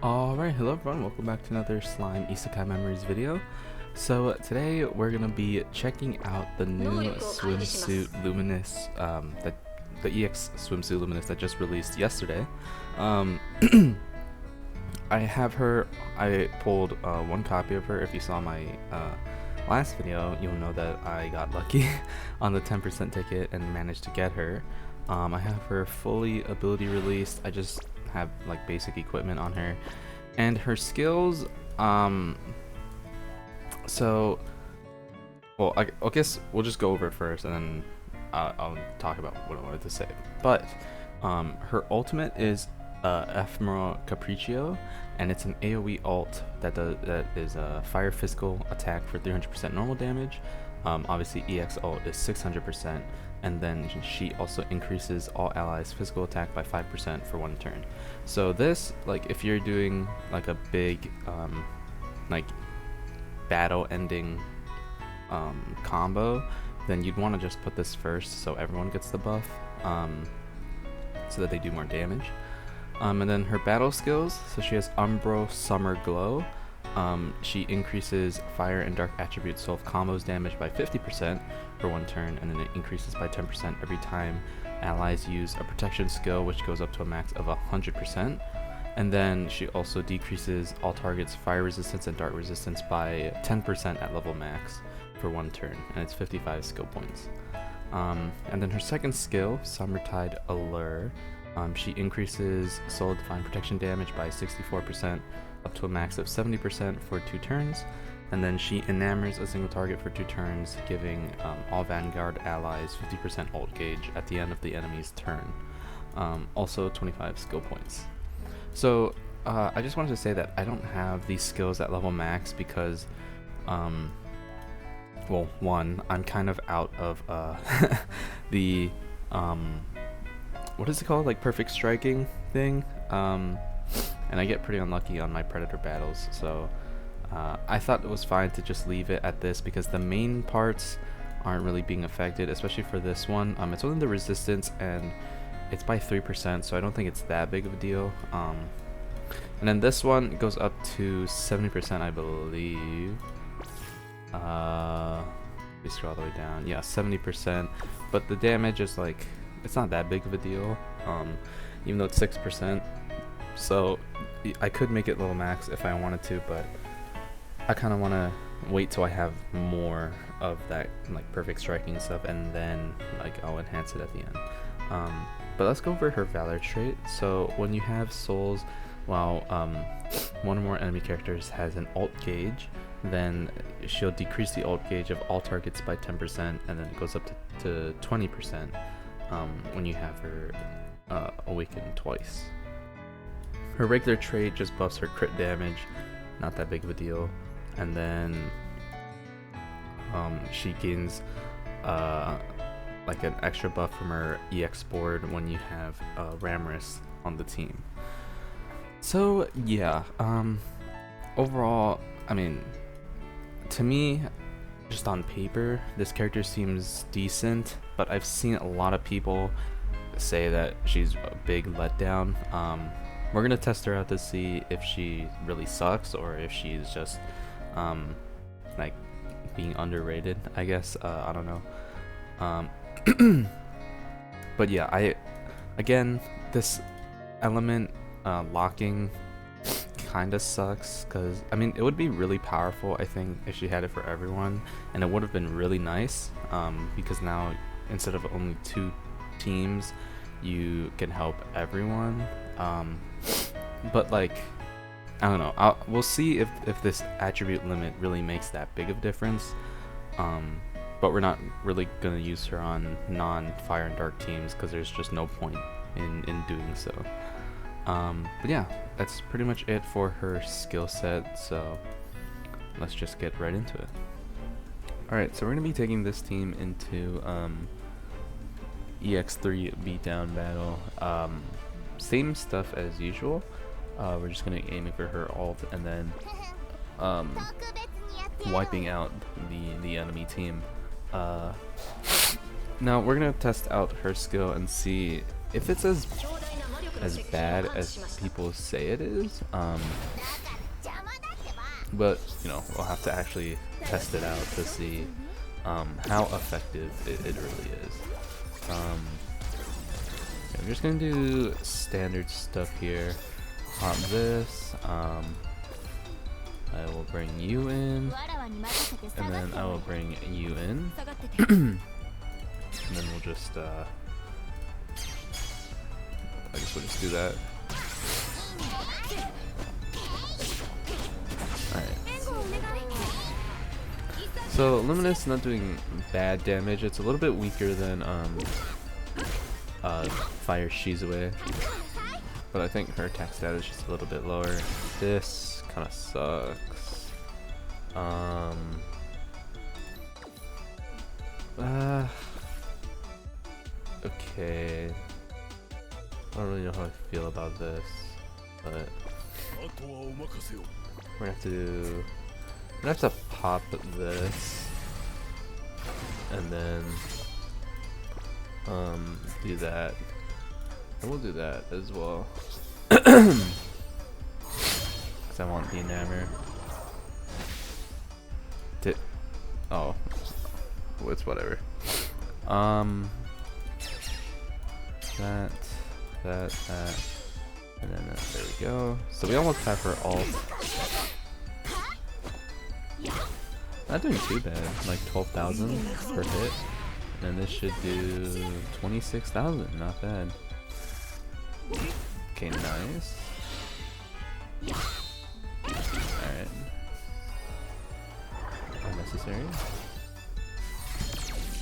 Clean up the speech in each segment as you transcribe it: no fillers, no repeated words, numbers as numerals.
Alright, hello everyone, welcome back to another Slime Isekai Memories video. So today we're going to be checking out the new Swimsuit Luminous, the EX Swimsuit Luminous that just released yesterday. I pulled one copy of her. If you saw my last video, you'll know that I got lucky on the 10% ticket and managed to get her. I have her fully ability released. I just have like basic equipment on her, and her skills, I guess we'll just go over it first and then I'll talk about what I wanted to say. But her ultimate is Ephemeral Capriccio, and it's an AoE ult that is a fire physical attack for 300% normal damage. Obviously EX ult is 600%, and then she also increases all allies physical attack by 5% for 1 turn. So this, like, if you're doing like a big like battle ending combo, then you'd want to just put this first so everyone gets the buff, so that they do more damage. And then her battle skills, so she has Umbro Summer Glow. She increases fire and dark attribute self combos damage by 50% for 1 turn, and then it increases by 10% every time allies use a protection skill, which goes up to a max of 100%. And then she also decreases all targets fire resistance and dark resistance by 10% at level max for 1 turn, and it's 55 skill points. And then her second skill, Summertide Allure, she increases Soul Divine Protection damage by 64% up to a max of 70% for 2 turns, and then she enamors a single target for 2 turns, giving all Vanguard allies 50% ult gauge at the end of the enemy's turn. Also 25 skill points. So I just wanted to say that I don't have these skills at level max because well, one, I'm kind of out of the what is it called, like perfect striking thing, and I get pretty unlucky on my predator battles, so I thought it was fine to just leave it at this because the main parts aren't really being affected, especially for this one. It's only the resistance, and it's by 3%, so I don't think it's that big of a deal. And then this one goes up to 70%, I believe. We scroll all the way down. Yeah, 70%, but the damage is like, it's not that big of a deal, even though it's 6%. So I could make it level max if I wanted to, but I kind of want to wait till I have more of that like perfect striking stuff, and then like I'll enhance it at the end. But let's go over her valor trait. So when you have souls while one or more enemy characters has an ult gauge, then she'll decrease the ult gauge of all targets by 10%, and then it goes up to 20% when you have her awaken twice. Her regular trait just buffs her crit damage, not that big of a deal, and then she gains like an extra buff from her EX board when you have Ramrus on the team. So yeah, overall, I mean, to me, just on paper, this character seems decent, but I've seen a lot of people say that she's a big letdown. We're gonna test her out to see if she really sucks or if she's just like being underrated, I guess. I don't know. But yeah, again, this element locking kinda sucks, because I mean, it would be really powerful, I think, if she had it for everyone, and it would have been really nice, because now instead of only 2 teams, you can help everyone. But like, I don't know, we'll see if this attribute limit really makes that big of a difference, but we're not really gonna use her on non-fire and dark teams because there's just no point in doing so. But yeah, that's pretty much it for her skill set, so let's just get right into it. Alright, so we're gonna be taking this team into EX3 beatdown battle. Same stuff as usual. We're just gonna be aiming for her ult and then wiping out the enemy team. Now we're gonna test out her skill and see if it's as bad as people say it is, but you know, we'll have to actually test it out to see how effective it really is. I'm just gonna do standard stuff here. Pop this. I will bring you in, and then I will bring you in, and then we'll just I guess we'll just do that. Alright. So Luminus is not doing bad damage. It's a little bit weaker than Fire Shizue, but I think her attack stat is just a little bit lower. This kind of sucks. Okay. I don't really know how I feel about this, but we're gonna have to pop this, and then do that, and we'll do that as well, because I want the enamor. Oh, it's whatever. That, and then there we go. So we almost have her ult. Not doing too bad, like 12,000 per hit. And this should do 26,000, not bad. Okay, nice. Alright. Unnecessary.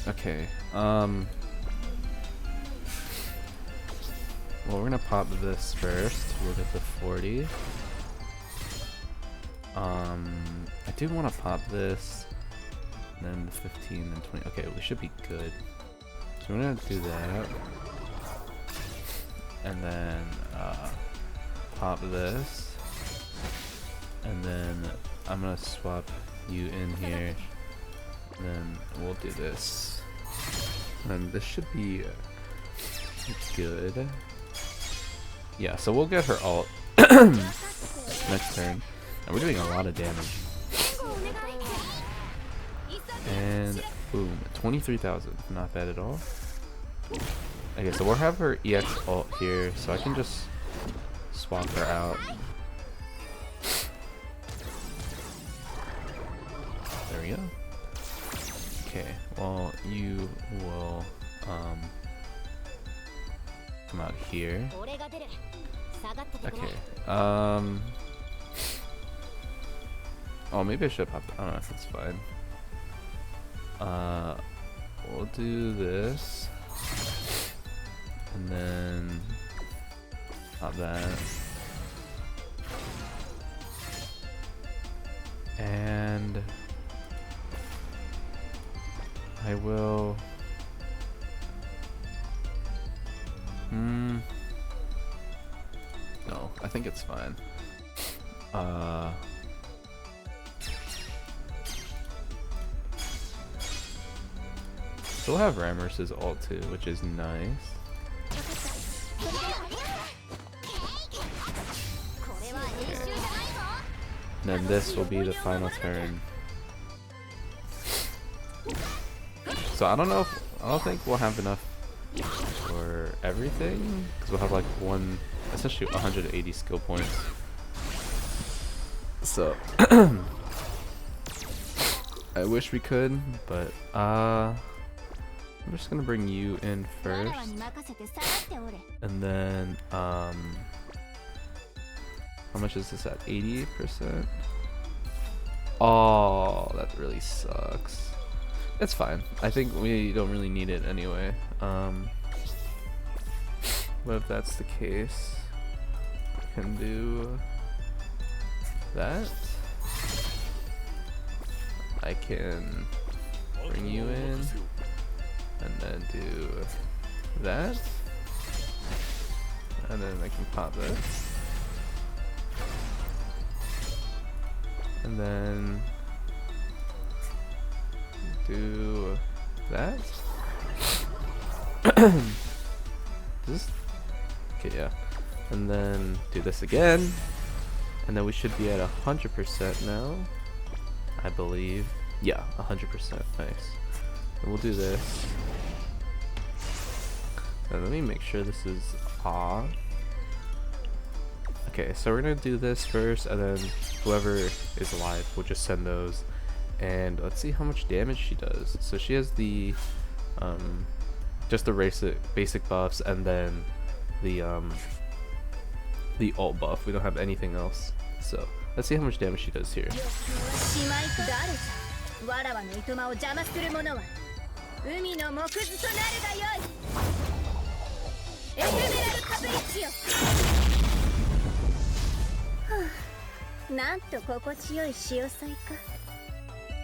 Okay, well, we're gonna pop this first. We'll get the 40. I do want to pop this, and then the 15 and 20. Okay, we should be good. So we're gonna do that, and then pop this, and then I'm gonna swap you in here, and then we'll do this, and this should be good. Yeah, so we'll get her ult next turn, and we're doing a lot of damage. And boom, 23,000, not bad at all. Okay, so we'll have her EX ult here, so I can just swap her out. There we go. Okay, well, you will come out here. Okay. Oh, maybe I should pop. I don't know if it's fine. We'll do this, and then pop that, and I will. No, I think it's fine. So we'll have Rammer's ult too, which is nice. Okay. And then this will be the final turn. So I don't think we'll have enough for everything, because we'll have like essentially 180 skill points. So I wish we could, but I'm just gonna bring you in first, and then how much is this at? 80%? Oh, that really sucks. It's fine. I think we don't really need it anyway. But if that's the case, I can do that. I can bring you in, and then do that, and then I can pop this, and then do that. Okay, yeah. And then do this again. And then we should be at 100% now. I believe. Yeah, 100%. Nice. And we'll do this. And let me make sure this is off. Okay, so we're gonna do this first, and then whoever is alive will just send those. And let's see how much damage she does. So she has the just the basic buffs, and then the alt buff. We don't have anything else. So let's see how much damage she does here.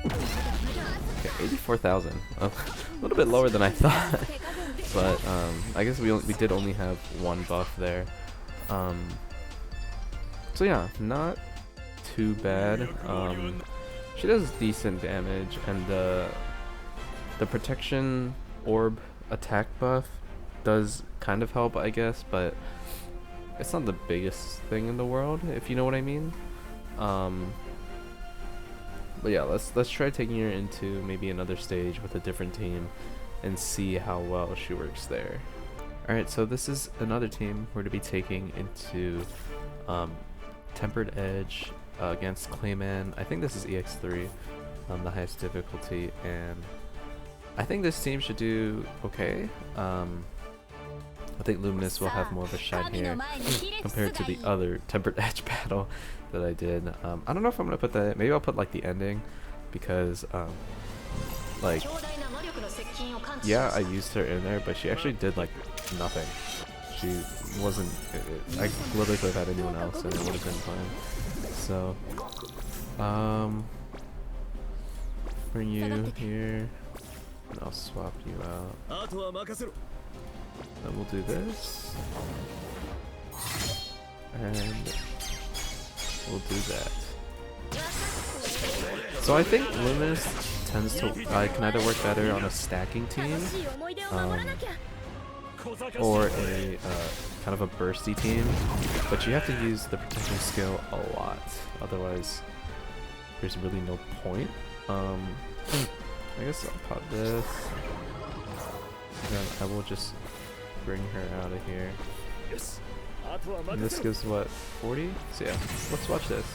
Okay, 84,000. A little bit lower than I thought, but I guess we did only have one buff there. So yeah, not too bad. She does decent damage, and the protection orb attack buff does kind of help, I guess, but it's not the biggest thing in the world, if you know what I mean. But yeah, let's try taking her into maybe another stage with a different team and see how well she works there. Alright, so this is another team we're to be taking into Tempered Edge against Clayman. I think this is EX3, the highest difficulty, and I think this team should do okay. I think Luminus will have more of a shine here compared to the other Tempered Edge battle that I did. I don't know if I'm gonna put that. Maybe I'll put like the ending, because like, yeah, I used her in there, but she actually did like nothing. She wasn't. I literally could have had anyone else, and it would have been fine. So, bring you here, and I'll swap you out. Then we'll do this, and we'll do that. So I think Luminus tends to can either work better on a stacking team, or a kind of a bursty team, but you have to use the protection skill a lot, otherwise there's really no point. I guess I'll pop this, and then I will just bring her out of here. And this gives what, 40? So yeah, let's watch this.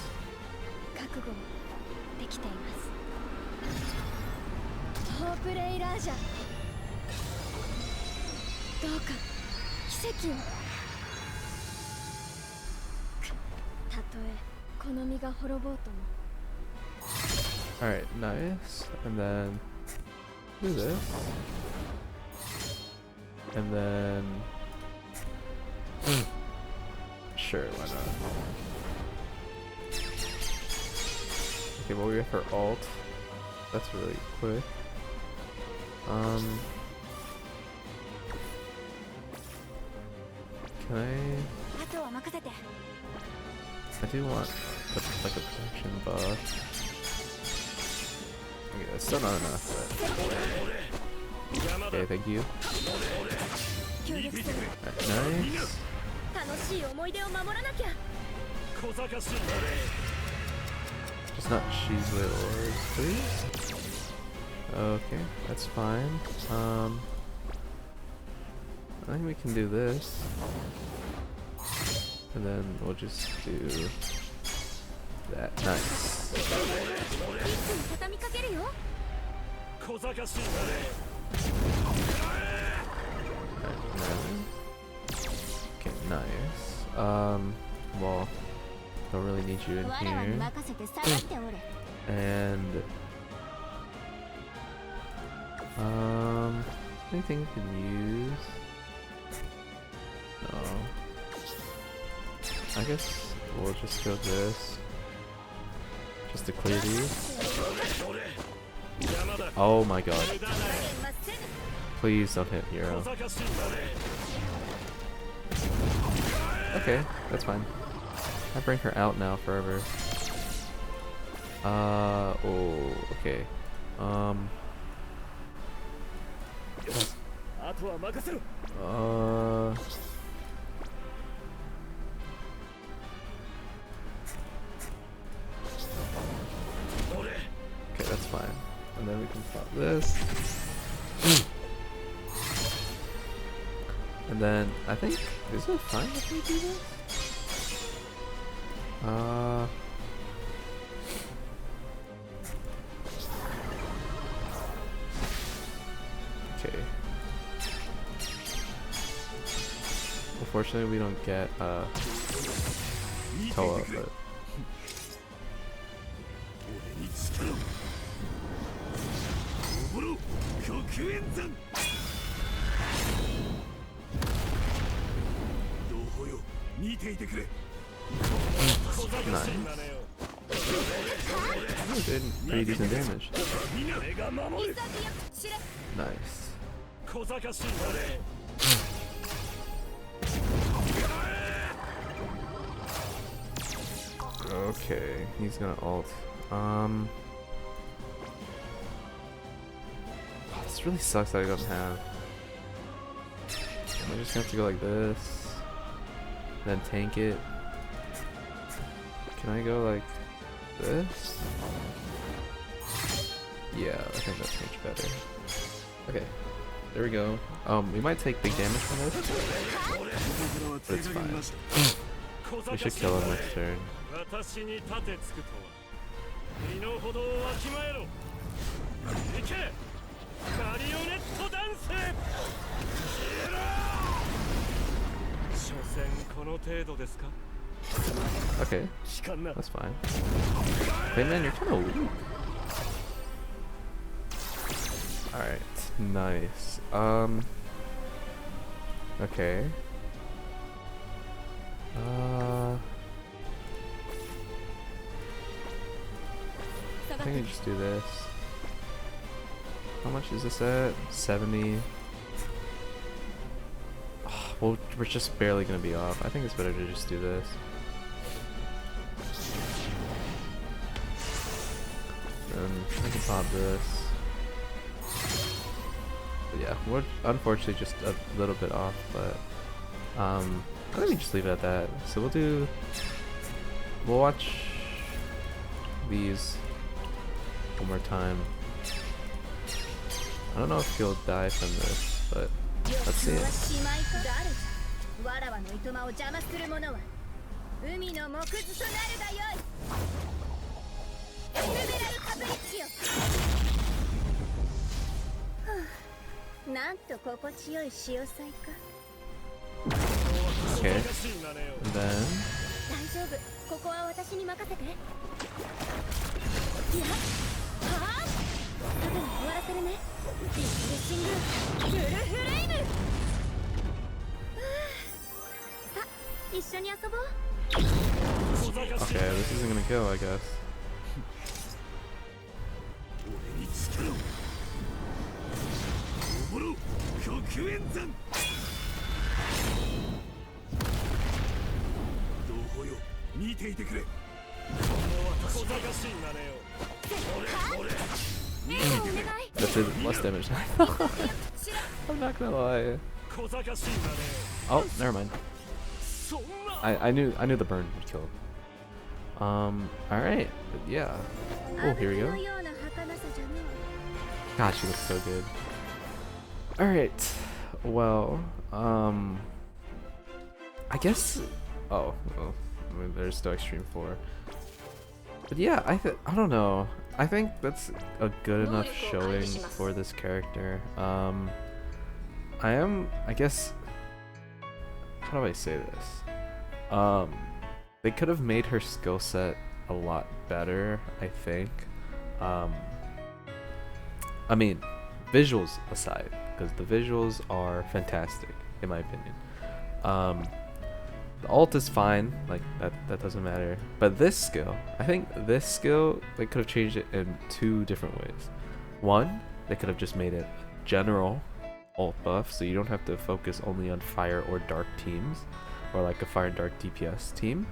Alright, nice. And then do this. And then sure, why not? Okay, well, we have her alt. That's really quick. Can I do want like a protection buff. Okay, that's still not enough, but okay, thank you. Right, nice. Just not cheese with orbs, please. Okay, that's fine. I think we can do this, and then we'll just do that. Nice. Okay, nice. Well, don't really need you in here. And anything we can use? No. I guess we'll just go this, just to clear these. Oh my god. Please don't hit hero. Okay, that's fine. I bring her out now forever. Oh, okay. fine. And then we can pop this. And then I think, is it fine if we do this? Okay. Unfortunately, we don't get Toa, but nice. Oh, did pretty decent damage. Nice. Okay, he's gonna ult. This really sucks that I don't have. I'm just gonna have to go like this, then tank it. Can I go like this? Yeah, I think that's much better. Okay, there we go. We might take big damage from this, but it's fine. We should kill him next turn. Okay, that's fine. Hey man, you're kind of weak. Alright, nice. Okay. I think I just do this. How much is this at? 70. Oh, well, we're just barely gonna be off. I think it's better to just do this. Then I can pop this. But yeah, we're unfortunately just a little bit off, but I think we just leave it at that. So we'll watch these one more time. I don't know if he'll die from this, but let's see it. Okay, and then okay, this isn't gonna kill, I guess. That did less damage than I thought. I'm not gonna lie. Oh, never mind. I knew the burn would kill him. Alright, but yeah. Oh, here we go. God, she looks so good. Alright. Well, I guess oh, well, I mean, there's no Extreme 4. But yeah, I don't know. I think that's a good enough showing for this character. I guess, how do I say this? They could have made her skill set a lot better, I think. I mean, visuals aside, because the visuals are fantastic, in my opinion. The ult is fine, like that doesn't matter. But this skill, I think this skill, they could have changed it in two different ways. One, they could have just made it general ult buff, so you don't have to focus only on fire or dark teams, or like a fire and dark DPS team.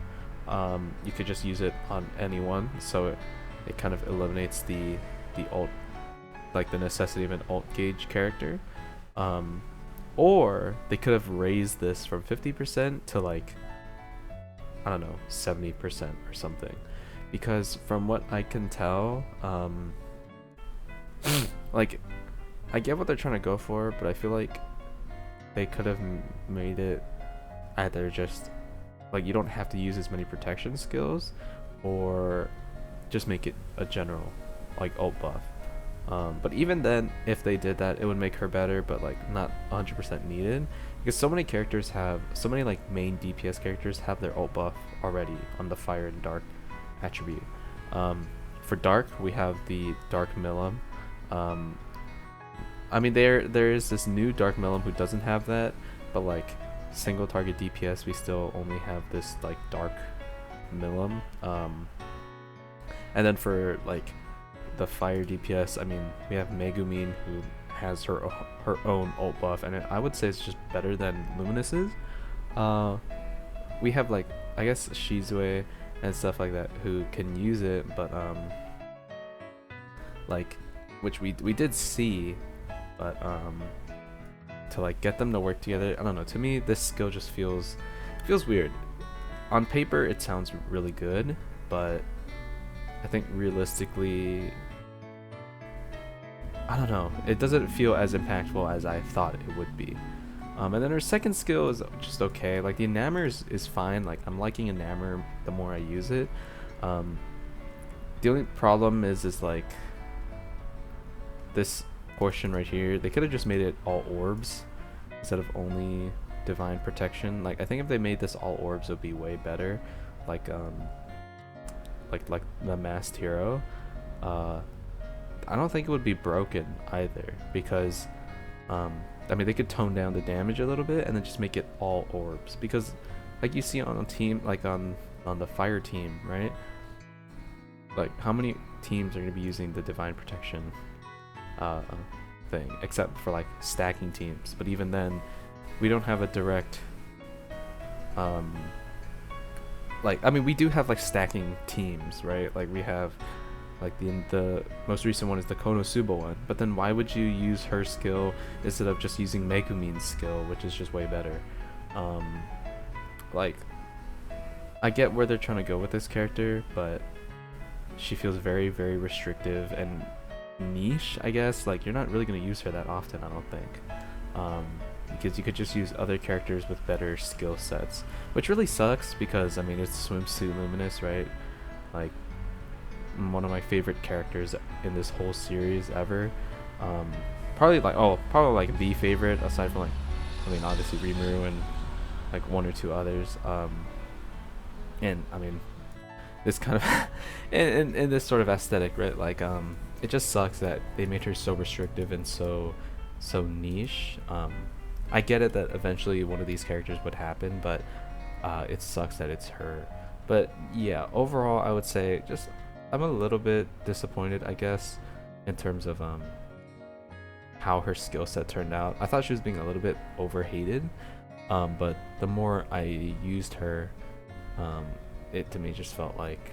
You could just use it on anyone, so it kind of eliminates the ult, like the necessity of an ult gauge character. Or they could have raised this from 50% to like, I don't know, 70% or something. Because from what I can tell, like, I get what they're trying to go for, but I feel like they could have made it either just like you don't have to use as many protection skills, or just make it a general like ult buff. But even then, if they did that, it would make her better, but like not 100% needed, because so many characters have, so many like main DPS characters have their ult buff already on the fire and dark attribute. For dark, we have the dark Milim. I mean, there is this new dark Milim who doesn't have that, but like single target DPS, we still only have this like dark Milim. And then for like the fire DPS, I mean, we have Megumin, who has her own ult buff, and I would say it's just better than Luminus's. We have like, I guess, Shizue and stuff like that who can use it, but like, which we did see, but to like get them to work together, I don't know, to me this skill just feels weird. On paper it sounds really good, but I think realistically, I don't know, it doesn't feel as impactful as I thought it would be. And then her second skill is just okay. Like the enamor is fine. Like I'm liking enamor the more I use it. The only problem is like this portion right here. They could have just made it all orbs instead of only divine protection. Like I think if they made this all orbs, it would be way better. Like the masked hero. I don't think it would be broken either, because I mean, they could tone down the damage a little bit and then just make it all orbs, because like you see on a team, like on the fire team, right? Like how many teams are going to be using the divine protection thing, except for like stacking teams? But even then, we don't have a direct like, I mean, we do have like stacking teams, right? Like we have like the most recent one is the Konosuba one, but then why would you use her skill instead of just using Megumin's skill, which is just way better? Like, I get where they're trying to go with this character, but she feels very, very restrictive and niche, I guess. Like, you're not really going to use her that often, I don't think, because you could just use other characters with better skill sets, which really sucks, because I mean, it's Swimsuit Luminus, right? Like, one of my favorite characters in this whole series ever. Probably like the favorite, aside from like, I mean, obviously Rimuru and like one or two others. And I mean, this kind of in this sort of aesthetic, right? Like it just sucks that they made her so restrictive and so niche. I get it that eventually one of these characters would happen, but it sucks that it's her. But yeah, overall I would say just I'm a little bit disappointed, I guess, in terms of how her skill set turned out. I thought she was being a little bit overhated, but the more I used her, it to me just felt like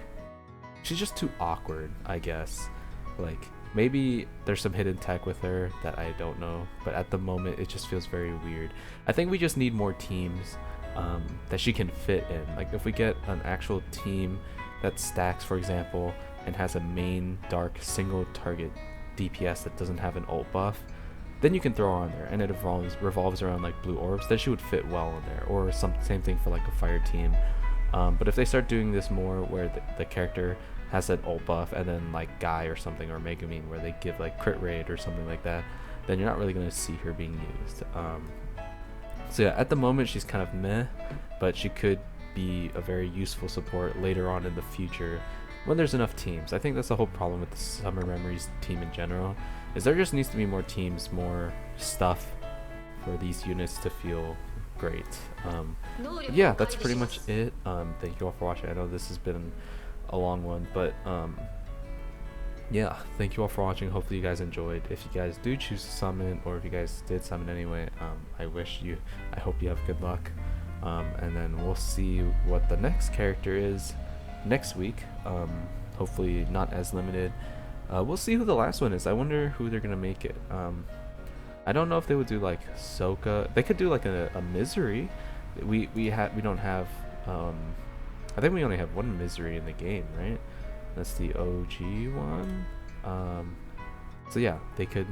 she's just too awkward, I guess. Like, maybe there's some hidden tech with her that I don't know, but at the moment it just feels very weird. I think we just need more teams that she can fit in. Like, if we get an actual team that stacks, for example, and has a main dark single target DPS that doesn't have an ult buff, then you can throw her on there, and it revolves around like blue orbs. Then she would fit well in there, or same thing for like a fire team. But if they start doing this more, where the character has an ult buff, and then like Guy or something, or Megumin, where they give like crit rate or something like that, then you're not really going to see her being used. So yeah, at the moment she's kind of meh, but she could be a very useful support later on in the future when there's enough teams. I think that's the whole problem with the Summer Memories team in general, is there just needs to be more teams, more stuff for these units to feel great. Yeah, that's pretty much it. Thank you all for watching. I know this has been a long one, but yeah, thank you all for watching. Hopefully you guys enjoyed. If you guys do choose to summon, or if you guys did summon anyway, I hope you have good luck. And then we'll see what the next character is next week. Hopefully not as limited. We'll see who the last one is. I wonder who they're gonna make it. I don't know if they would do like Soka. They could do like a Misery. We don't have. I think we only have one Misery in the game, right? That's the OG one. So yeah, they could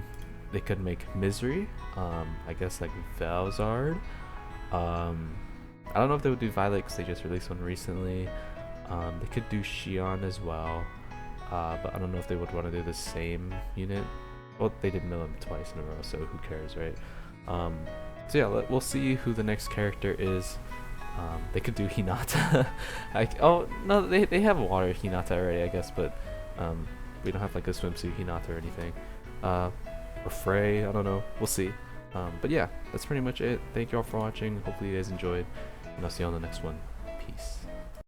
make Misery, I guess like Valzard. I don't know if they would do Violet because they just released one recently. They could do Shion as well, but I don't know if they would want to do the same unit. Well, they did Milim twice in a row, so who cares, right? So yeah, we'll see who the next character is. They could do Hinata. Oh no, they have water Hinata already, I guess, but we don't have like a swimsuit Hinata or anything. Or Frey, I don't know. We'll see. But yeah, that's pretty much it. Thank you all for watching. Hopefully you guys enjoyed, and I'll see you on the next one. Peace.